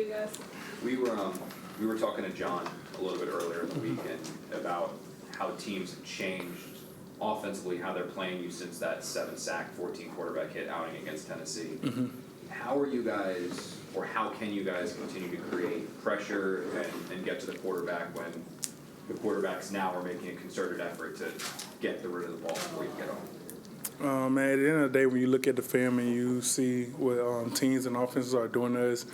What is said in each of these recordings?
you guys? We were talking to John a little bit earlier in the weekend about how teams have changed offensively, how they're playing you since that 7-sack, 14 quarterback hit outing against Tennessee. How are you guys, or how can you guys continue to create pressure and get to the quarterback when the quarterbacks now are making a concerted effort to get rid of the ball before you get on? Man, at the end of the day, when you look at the film and you see what teams and offenses are doing to us,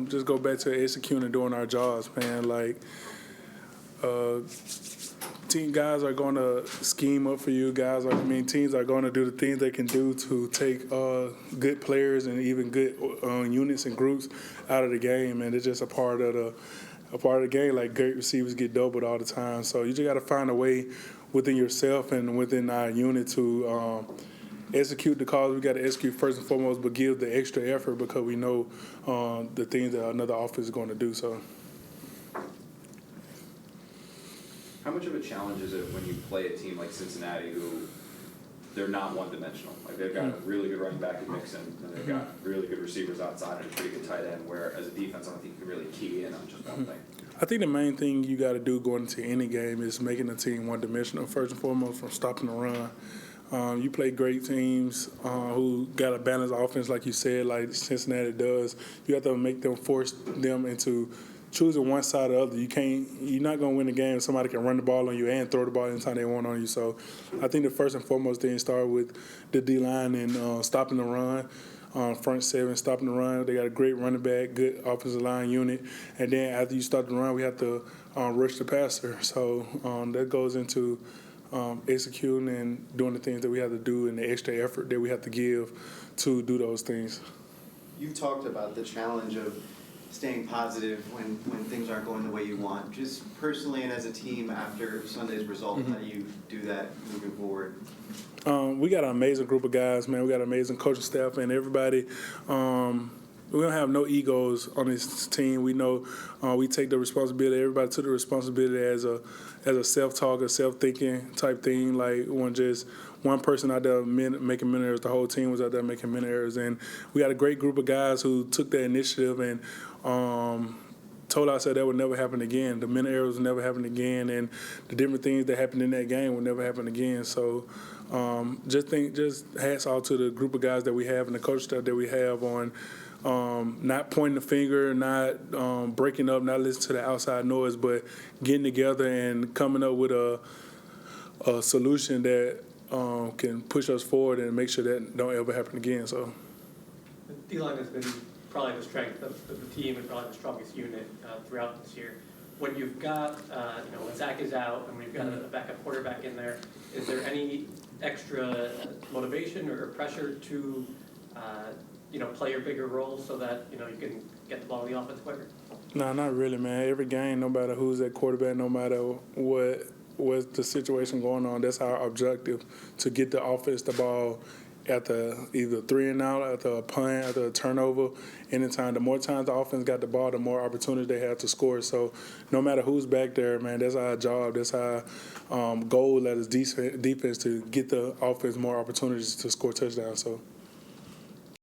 just go back to executing and doing our jobs, man. Like, team guys are going to scheme up for you. Teams are going to do the things they can do to take good players and even good units and groups out of the game, and it's just a part of the game. Like, great receivers get doubled all the time, so you just got to find a way within yourself and within our unit to execute the calls. We got to execute first and foremost, but give the extra effort because we know the things that another offense is going to do. So. How much of a challenge is it when you play a team like Cincinnati who they're not one-dimensional? Like, they've got a really good running back in Mixon, and they've got really good receivers outside and a pretty good tight end, where as a defense I don't think you can really key in on just one thing. I think the main thing you got to do going into any game is making the team one-dimensional. First and foremost, from stopping the run. You play great teams who got a balanced offense, like you said, like Cincinnati does. You have to force them into choosing one side or the other. You're not going to win the game if somebody can run the ball on you and throw the ball anytime they want on you. So I think the first and foremost thing start with the D-line and stopping the run. Front seven, stopping the run. They got a great running back, good offensive line unit. And then after you start the run, we have to rush the passer. So that goes into executing and doing the things that we have to do and the extra effort that we have to give to do those things. You talked about the challenge of staying positive when things aren't going the way you want. Just personally and as a team after Sunday's result, how do you do that moving forward? We got an amazing group of guys, man. We got an amazing coaching staff, and everybody. We don't have no egos on this team. We know we take the responsibility. Everybody took the responsibility as a self-talk, a self-thinking type thing. Like, one person out there making many errors. The whole team was out there making many errors, and we got a great group of guys who took that initiative and told us that would never happen again. The many errors would never happen again, and the different things that happened in that game would never happen again. So just hats off to the group of guys that we have and the coach staff that we have on not pointing the finger, not breaking up, not listening to the outside noise, but getting together and coming up with a solution that can push us forward and make sure that don't ever happen again. So the D-line has been probably the strength of the team and probably the strongest unit throughout this year. When you've got, when Zach is out and we've got a backup quarterback in there, is there any extra motivation or pressure to, play your bigger role so that, you can get the ball in the offense quicker? No, not really, man. Every game, no matter who's at quarterback, no matter what's the situation going on, that's our objective, to get the offense the ball after either 3 and out, after a punt, after a turnover, anytime. The more times the offense got the ball, the more opportunity they have to score. So no matter who's back there, man, that's our job. That's our goal as defense to get the offense more opportunities to score touchdowns. So.